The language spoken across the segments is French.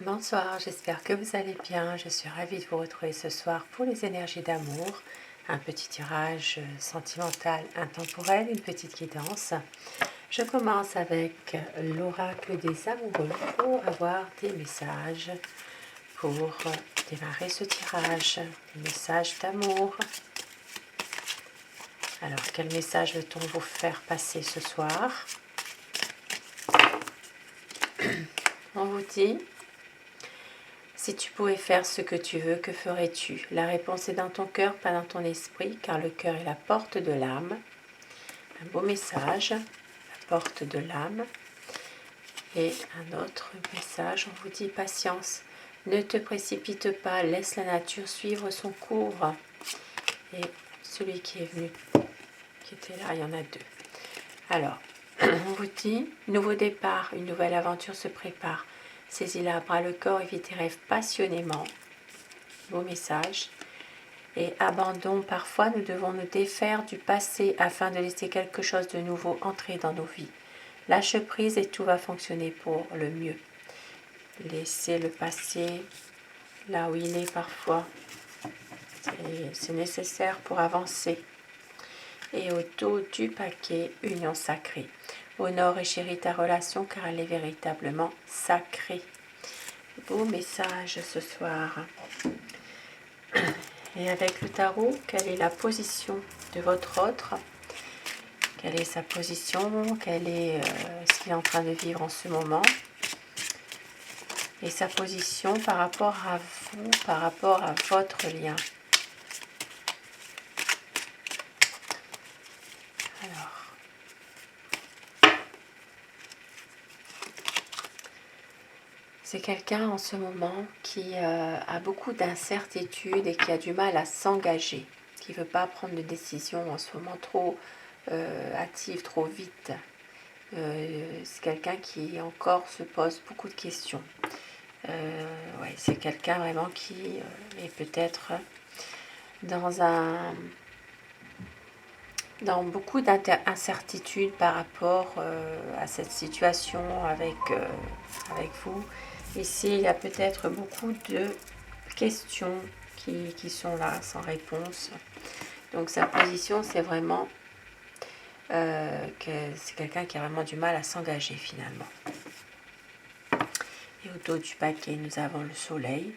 Bonsoir, j'espère que vous allez bien. Je suis ravie de vous retrouver ce soir pour les énergies d'amour. Un petit tirage sentimental intemporel, une petite guidance. Je commence avec l'oracle des amoureux pour avoir des messages pour démarrer ce tirage. Des messages d'amour. Alors, quel message veut-on vous faire passer ce soir? On vous dit: si tu pouvais faire ce que tu veux, que ferais-tu? La réponse est dans ton cœur, pas dans ton esprit, car le cœur est la porte de l'âme. Un beau message, la porte de l'âme. Et un autre message, on vous dit: patience, ne te précipite pas, laisse la nature suivre son cours. Et celui qui est venu, qui était là, il y en a deux. Alors, on vous dit: nouveau départ, une nouvelle aventure se prépare. Saisis-la à bras le corps et vis tes rêves passionnément. Beau message. Et abandon, parfois nous devons nous défaire du passé afin de laisser quelque chose de nouveau entrer dans nos vies. Lâche prise et tout va fonctionner pour le mieux. Laissez le passé là où il est parfois. C'est nécessaire pour avancer. Et au dos du paquet, union sacrée. Honore et chéris ta relation car elle est véritablement sacrée. Beau message ce soir. Et avec le tarot, quelle est la position de votre autre? Quelle est sa position? Quel est ce qu'il est en train de vivre en ce moment? Et sa position par rapport à vous, par rapport à votre lien. Alors, c'est quelqu'un en ce moment qui a beaucoup d'incertitudes et qui a du mal à s'engager, qui ne veut pas prendre de décision en ce moment trop hâtive, trop vite. C'est quelqu'un qui encore se pose beaucoup de questions. Ouais, c'est quelqu'un vraiment qui est peut-être dans beaucoup d'incertitudes par rapport à cette situation avec vous. Ici, il y a peut-être beaucoup de questions qui sont là sans réponse. Donc sa position, c'est vraiment que c'est quelqu'un qui a vraiment du mal à s'engager finalement. Et au dos du paquet, nous avons le soleil.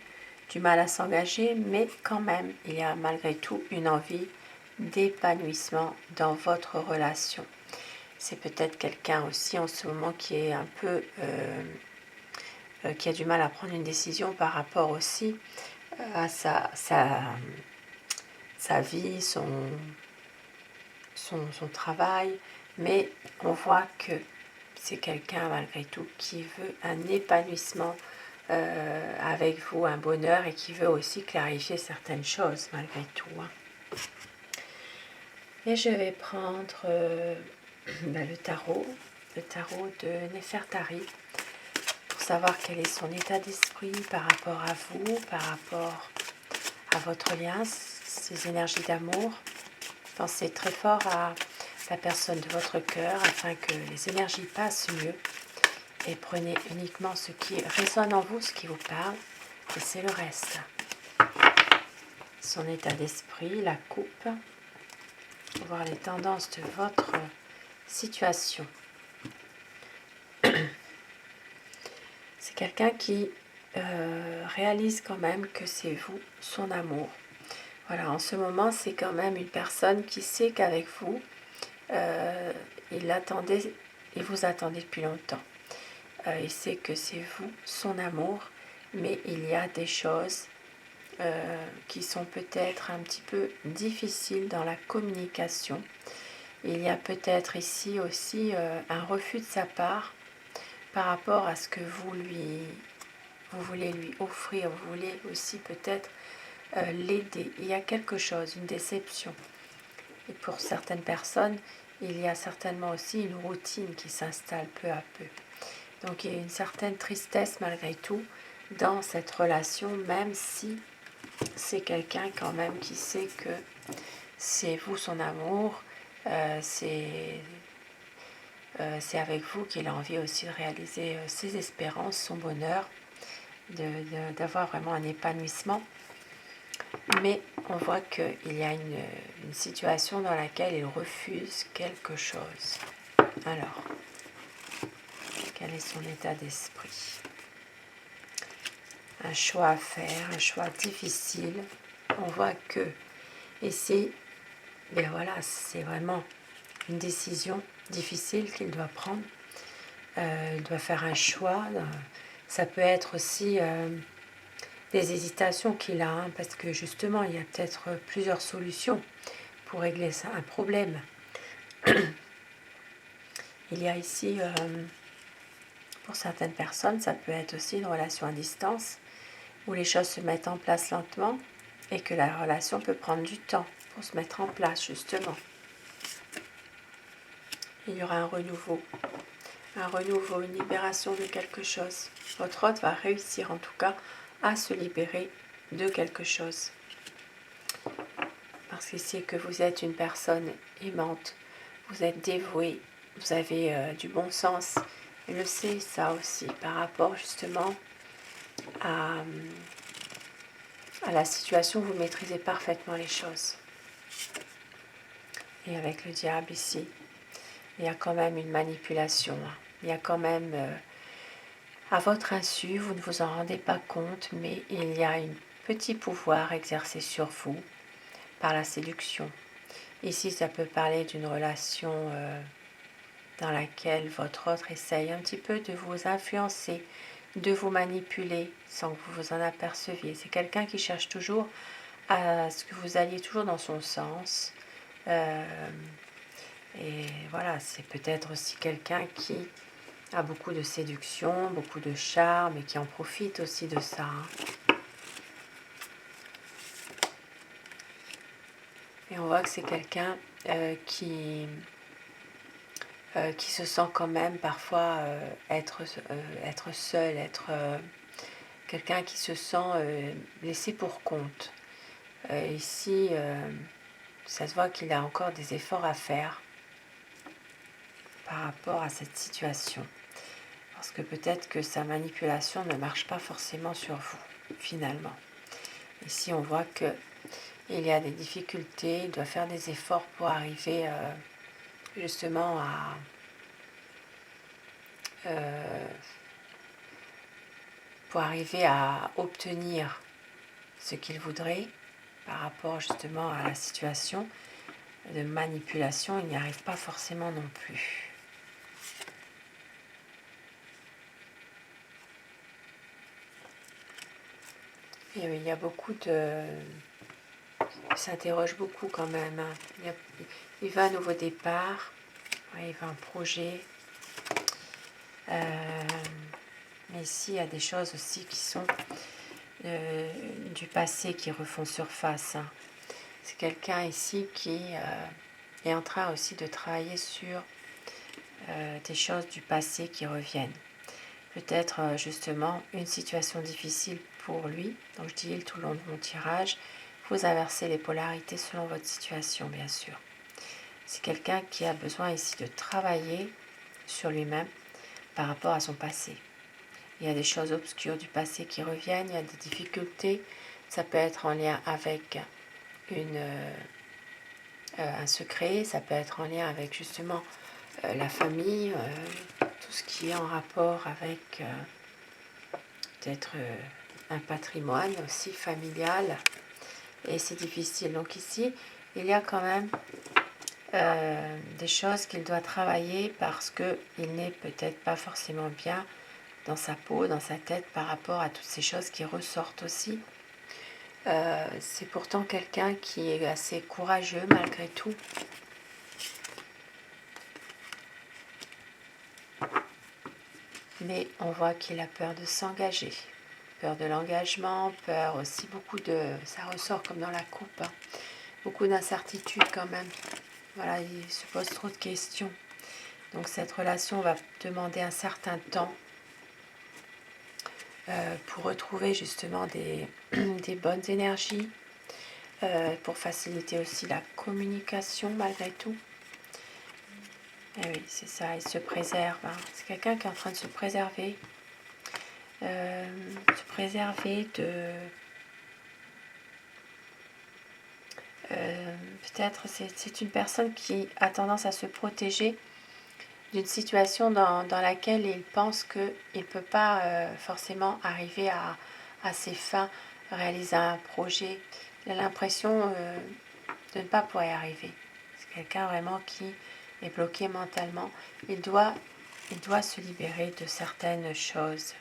Du mal à s'engager, mais quand même, il y a malgré tout une envie d'épanouissement dans votre relation. C'est peut-être quelqu'un aussi en ce moment qui est un peu qui a du mal à prendre une décision par rapport aussi à sa vie, son travail, mais on voit que c'est quelqu'un malgré tout qui veut un épanouissement avec vous, un bonheur, et qui veut aussi clarifier certaines choses malgré tout. Et je vais prendre le tarot de Nefertari, pour savoir quel est son état d'esprit par rapport à vous, par rapport à votre lien, ces énergies d'amour. Pensez très fort à la personne de votre cœur afin que les énergies passent mieux. Et prenez uniquement ce qui résonne en vous, ce qui vous parle, et c'est le reste. Son état d'esprit, la coupe, pour voir les tendances de votre situation. C'est quelqu'un qui réalise quand même que c'est vous, son amour. Voilà, en ce moment, c'est quand même une personne qui sait qu'avec vous, il vous attendait depuis longtemps. Il sait que c'est vous, son amour, mais il y a des choses qui sont peut-être un petit peu difficiles dans la communication. Il y a peut-être ici aussi un refus de sa part par rapport à ce que vous voulez lui offrir, vous voulez aussi peut-être l'aider. Il y a quelque chose, une déception. Et pour certaines personnes, il y a certainement aussi une routine qui s'installe peu à peu. Donc il y a une certaine tristesse malgré tout dans cette relation, même si c'est quelqu'un quand même qui sait que c'est vous son amour, c'est avec vous qu'il a envie aussi de réaliser ses espérances, son bonheur. d'avoir vraiment un épanouissement. Mais on voit qu'il y a une situation dans laquelle il refuse quelque chose. Alors, quel est son état d'esprit? Un choix à faire, un choix difficile. On voit que ici, ben voilà, c'est vraiment une décision difficile qu'il doit prendre. Il doit faire un choix. Ça peut être aussi des hésitations qu'il a, hein, parce que justement, il y a peut-être plusieurs solutions pour régler ça, un problème. Il y a ici, pour certaines personnes, ça peut être aussi une relation à distance, où les choses se mettent en place lentement et que la relation peut prendre du temps pour se mettre en place, justement. Il y aura un renouveau, une libération de quelque chose. Votre hôte va réussir en tout cas à se libérer de quelque chose. Parce qu'ici que vous êtes une personne aimante, vous êtes dévoué, vous avez du bon sens. Il le sait ça aussi par rapport justement à la situation, vous maîtrisez parfaitement les choses. Et avec le diable ici, il y a quand même une manipulation. Il y a quand même, à votre insu, vous ne vous en rendez pas compte, mais il y a un petit pouvoir exercé sur vous par la séduction. Ici, ça peut parler d'une relation dans laquelle votre autre essaye un petit peu de vous influencer, de vous manipuler sans que vous vous en aperceviez. C'est quelqu'un qui cherche toujours à ce que vous alliez toujours dans son sens. Et voilà, c'est peut-être aussi quelqu'un qui a beaucoup de séduction, beaucoup de charme et qui en profite aussi de ça. Et on voit que c'est quelqu'un qui se sent quand même parfois être seul, être quelqu'un qui se sent laissé pour compte. Ici, ça se voit qu'il a encore des efforts à faire par rapport à cette situation. Parce que peut-être que sa manipulation ne marche pas forcément sur vous, finalement. Ici, on voit qu'il y a des difficultés, il doit faire des efforts pour arriver justement à obtenir ce qu'il voudrait par rapport justement à la situation de manipulation. Il n'y arrive pas forcément non plus. Et il y a beaucoup de... Il s'interroge beaucoup quand même. Il veut un nouveau départ, il veut un projet. Mais ici, il y a des choses aussi qui sont du passé qui refont surface. C'est quelqu'un ici qui est en train aussi de travailler sur des choses du passé qui reviennent. Peut-être justement une situation difficile pour lui. Donc je dis tout le long de mon tirage, vous inversez les polarités selon votre situation, bien sûr. C'est quelqu'un qui a besoin ici de travailler sur lui-même par rapport à son passé. Il y a des choses obscures du passé qui reviennent, il y a des difficultés. Ça peut être en lien avec un secret, ça peut être en lien avec justement la famille, tout ce qui est en rapport avec peut-être un patrimoine aussi familial. Et c'est difficile. Donc ici, il y a quand même des choses qu'il doit travailler parce qu'il n'est peut-être pas forcément bien dans sa peau, dans sa tête par rapport à toutes ces choses qui ressortent aussi. C'est pourtant quelqu'un qui est assez courageux malgré tout. Mais on voit qu'il a peur de s'engager, peur de l'engagement, peur aussi beaucoup de... Ça ressort comme dans la coupe, hein. Beaucoup d'incertitudes quand même. Voilà, il se pose trop de questions. Donc cette relation va demander un certain temps pour retrouver justement des bonnes énergies, pour faciliter aussi la communication malgré tout. Et oui, c'est ça, il se préserve. Hein. C'est quelqu'un qui est en train de se préserver. se préserver de... peut-être c'est une personne qui a tendance à se protéger d'une situation dans laquelle il pense qu'il ne peut pas forcément arriver à ses fins, réaliser un projet. Il a l'impression de ne pas pouvoir y arriver. C'est quelqu'un vraiment qui est bloqué mentalement. Il doit se libérer de certaines choses.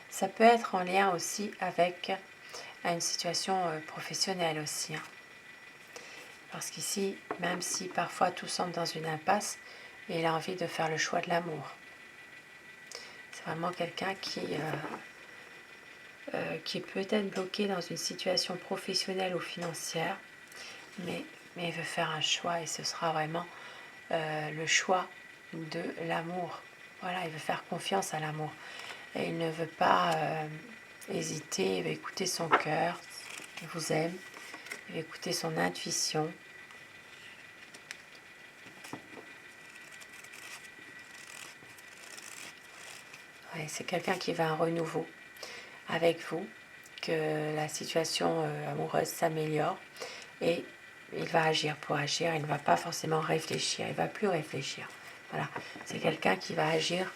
Ça peut être en lien aussi avec une situation professionnelle aussi. Parce qu'ici, même si parfois tout semble dans une impasse, il a envie de faire le choix de l'amour. C'est vraiment quelqu'un qui est peut-être bloqué dans une situation professionnelle ou financière, mais il veut faire un choix et ce sera vraiment le choix de l'amour. Voilà, il veut faire confiance à l'amour. Et il ne veut pas hésiter, il veut écouter son cœur, il vous aime, il veut écouter son intuition. Ouais, c'est quelqu'un qui veut un renouveau avec vous, que la situation amoureuse s'améliore et il va agir pour agir, il ne va pas forcément réfléchir, il ne va plus réfléchir. Voilà, c'est quelqu'un qui va agir,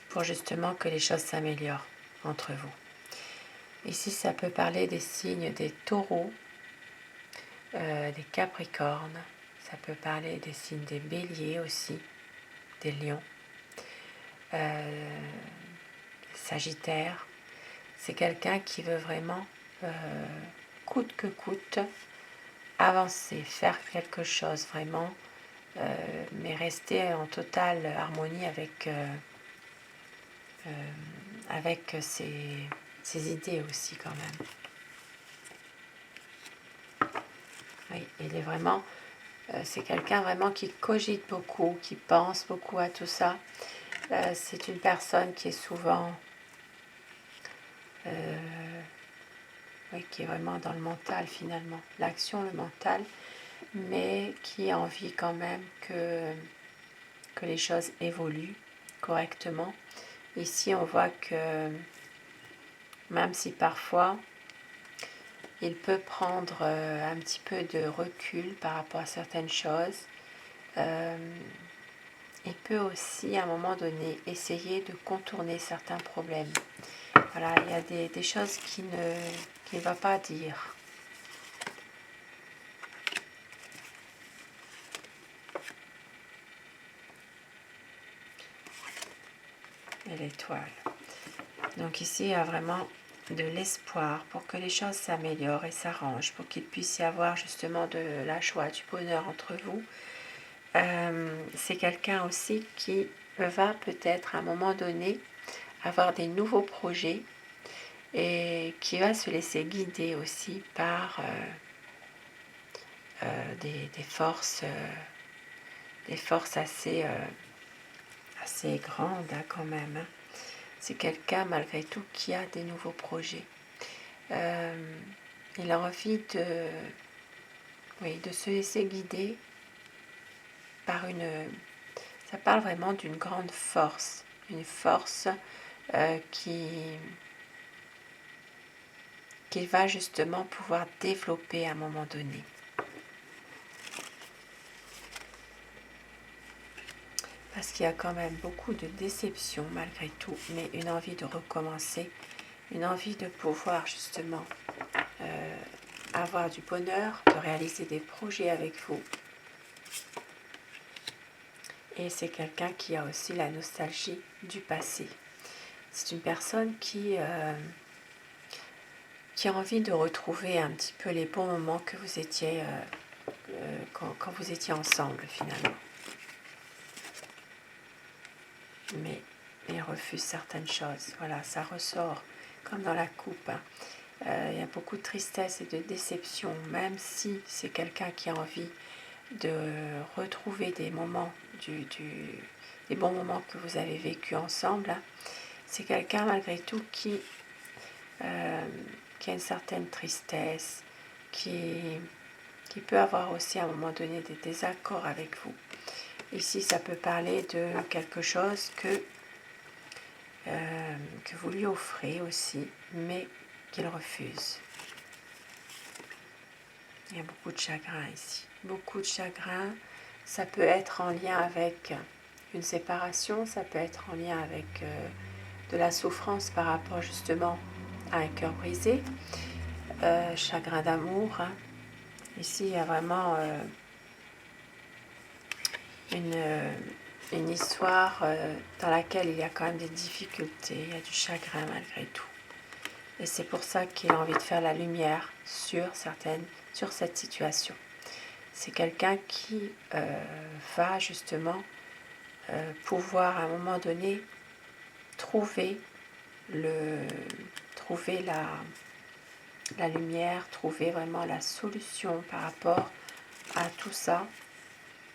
pour justement que les choses s'améliorent entre vous. Ici, ça peut parler des signes des taureaux, des capricornes, ça peut parler des signes des béliers aussi, des lions, sagittaires. C'est quelqu'un qui veut vraiment, coûte que coûte, avancer, faire quelque chose vraiment, mais rester en totale harmonie avec ses idées aussi quand même. Oui, il est vraiment, c'est quelqu'un vraiment qui cogite beaucoup, qui pense beaucoup à tout ça. C'est une personne qui est souvent, oui, qui est vraiment dans le mental finalement, l'action, le mental, mais qui a envie quand même que les choses évoluent correctement. Ici, on voit que même si parfois il peut prendre un petit peu de recul par rapport à certaines choses, il peut aussi à un moment donné essayer de contourner certains problèmes. Voilà, il y a des choses qu'il ne va pas dire. Et l'étoile. Donc ici, il y a vraiment de l'espoir pour que les choses s'améliorent et s'arrangent, pour qu'il puisse y avoir justement de la joie, du bonheur entre vous. C'est quelqu'un aussi qui va peut-être à un moment donné avoir des nouveaux projets et qui va se laisser guider aussi par des forces assez grandes quand même. C'est quelqu'un malgré tout qui a des nouveaux projets. Il a envie de se laisser guider par ça parle vraiment d'une grande force, une force qu'il va justement pouvoir développer à un moment donné. Parce qu'il y a quand même beaucoup de déceptions malgré tout, mais une envie de recommencer, une envie de pouvoir justement avoir du bonheur, de réaliser des projets avec vous. Et c'est quelqu'un qui a aussi la nostalgie du passé. C'est une personne qui a envie de retrouver un petit peu les bons moments que vous étiez quand vous étiez ensemble finalement. Mais il refuse certaines choses. Voilà, ça ressort comme dans la coupe. Il y a beaucoup de tristesse et de déception, même si c'est quelqu'un qui a envie de retrouver des moments, des bons moments que vous avez vécus ensemble. C'est quelqu'un malgré tout qui a une certaine tristesse, qui peut avoir aussi à un moment donné des désaccords avec vous. Ici, ça peut parler de quelque chose que vous lui offrez aussi, mais qu'il refuse. Il y a beaucoup de chagrin ici. Beaucoup de chagrin. Ça peut être en lien avec une séparation, ça peut être en lien avec de la souffrance par rapport justement à un cœur brisé, chagrin d'amour. Hein. Ici, il y a vraiment une histoire dans laquelle il y a quand même des difficultés, il y a du chagrin malgré tout. Et c'est pour ça qu'il a envie de faire la lumière sur cette situation. C'est quelqu'un qui va justement pouvoir à un moment donné trouver la lumière, trouver vraiment la solution par rapport à tout ça,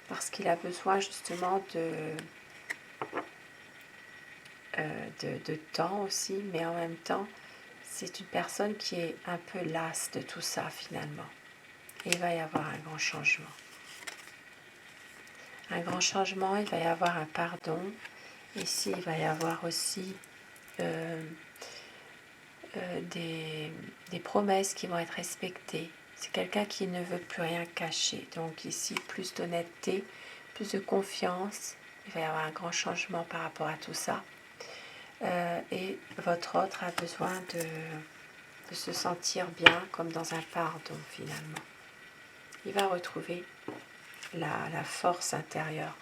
parce qu'il a besoin justement de temps aussi, mais en même temps, c'est une personne qui est un peu lasse de tout ça finalement. Et il va y avoir un grand changement. Un grand changement, il va y avoir un pardon. Ici, il va y avoir aussi des promesses qui vont être respectées. C'est quelqu'un qui ne veut plus rien cacher. Donc ici, plus d'honnêteté, plus de confiance. Il va y avoir un grand changement par rapport à tout ça. Et votre autre a besoin de se sentir bien, comme dans un pardon finalement. Il va retrouver la force intérieure.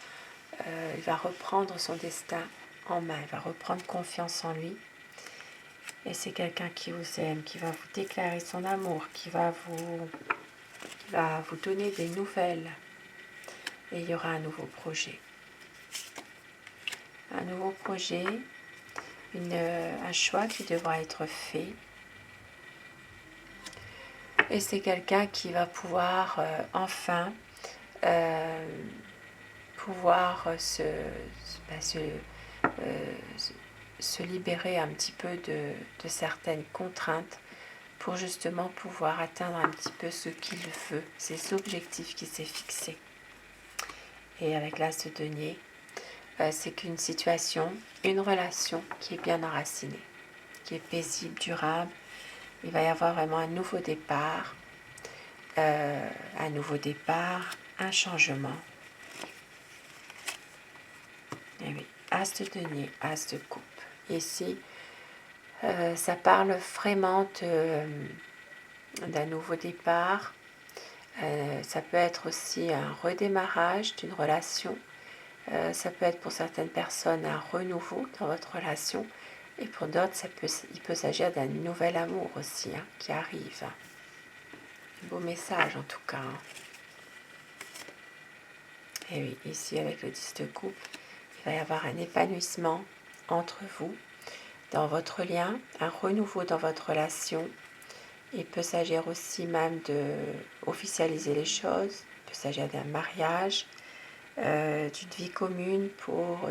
Il va reprendre son destin en main. Il va reprendre confiance en lui. Et c'est quelqu'un qui vous aime, qui va vous déclarer son amour, qui va vous donner des nouvelles. Et il y aura un nouveau projet. Un nouveau projet, un choix qui devra être fait. Et c'est quelqu'un qui va pouvoir enfin se libérer un petit peu de certaines contraintes pour justement pouvoir atteindre un petit peu ce qu'il veut, ses objectifs qu'il s'est fixés. Et avec l'As de denier, c'est qu'une situation, une relation qui est bien enracinée, qui est paisible, durable. Il va y avoir vraiment un nouveau départ, un changement. Et oui, As de denier, As de coupe. Ici, ça parle vraiment d'un nouveau départ. Ça peut être aussi un redémarrage d'une relation. Ça peut être pour certaines personnes un renouveau dans votre relation. Et pour d'autres, il peut s'agir d'un nouvel amour aussi qui arrive. Un beau message en tout cas. Et oui, ici avec le 10 de coupe, il va y avoir un épanouissement entre vous, dans votre lien, un renouveau dans votre relation. Il peut s'agir aussi même d'officialiser les choses. Il peut s'agir d'un mariage, d'une vie commune pour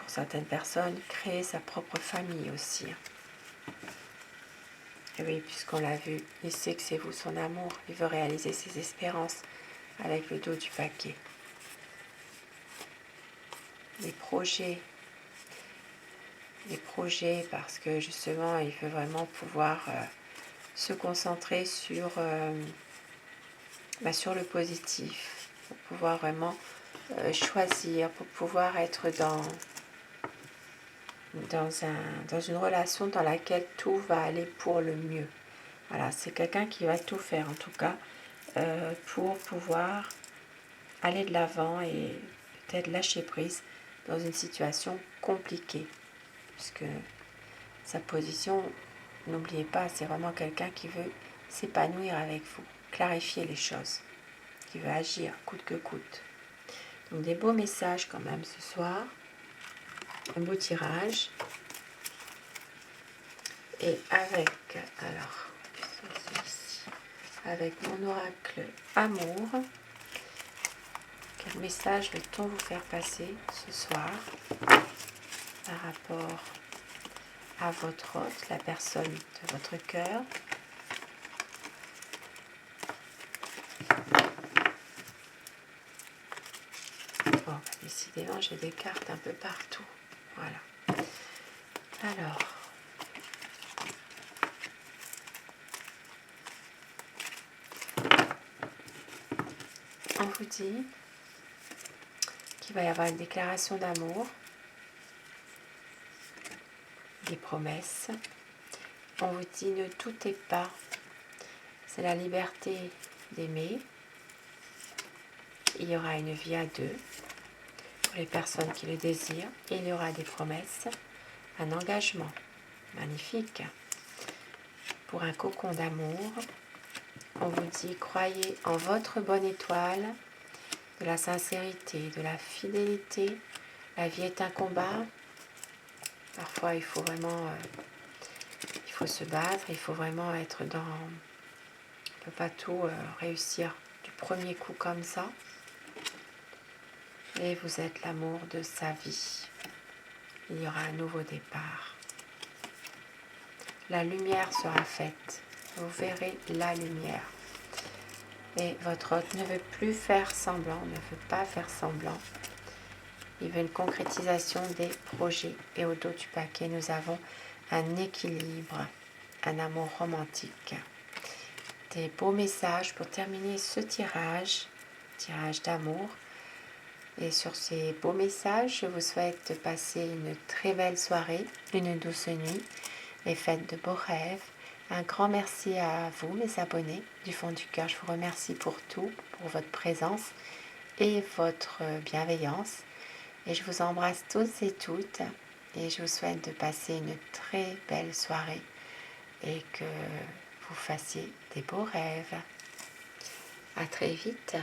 certaines personnes, créer sa propre famille aussi. Et oui, puisqu'on l'a vu, il sait que c'est vous son amour. Il veut réaliser ses espérances avec le dos du paquet. Les projets parce que justement, il veut vraiment pouvoir se concentrer sur le positif, pour pouvoir vraiment choisir, pour pouvoir être dans une relation dans laquelle tout va aller pour le mieux. Voilà, c'est quelqu'un qui va tout faire en tout cas pour pouvoir aller de l'avant et peut-être lâcher prise dans une situation compliquée. Puisque sa position, n'oubliez pas, c'est vraiment quelqu'un qui veut s'épanouir avec vous, clarifier les choses, qui veut agir coûte que coûte. Donc des beaux messages quand même ce soir, un beau tirage. Et avec mon oracle amour, quel message veut-on vous faire passer ce soir par rapport à votre hôte, la personne de votre cœur? Bon, décidément, j'ai des cartes un peu partout. Voilà. Alors, on vous dit qu'il va y avoir une déclaration d'amour, des promesses. On vous dit ne doutez pas, c'est la liberté d'aimer. Il y aura une vie à deux pour les personnes qui le désirent. Et il y aura des promesses, un engagement magnifique. Pour un cocon d'amour, on vous dit croyez en votre bonne étoile, de la sincérité, de la fidélité. La vie est un combat. Parfois, il faut vraiment il faut se battre, il faut vraiment être dans... On ne peut pas tout réussir du premier coup comme ça. Et vous êtes l'amour de sa vie. Il y aura un nouveau départ. La lumière sera faite. Vous verrez la lumière. Et votre hôte ne veut plus faire semblant, ne veut pas faire semblant. Il veut une concrétisation des projets. Et au dos du paquet, nous avons un équilibre, un amour romantique. Des beaux messages pour terminer ce tirage d'amour. Et sur ces beaux messages, je vous souhaite de passer une très belle soirée, une douce nuit et faites de beaux rêves. Un grand merci à vous, mes abonnés, du fond du cœur. Je vous remercie pour tout, pour votre présence et votre bienveillance. Et je vous embrasse tous et toutes. Et je vous souhaite de passer une très belle soirée et que vous fassiez des beaux rêves. À très vite.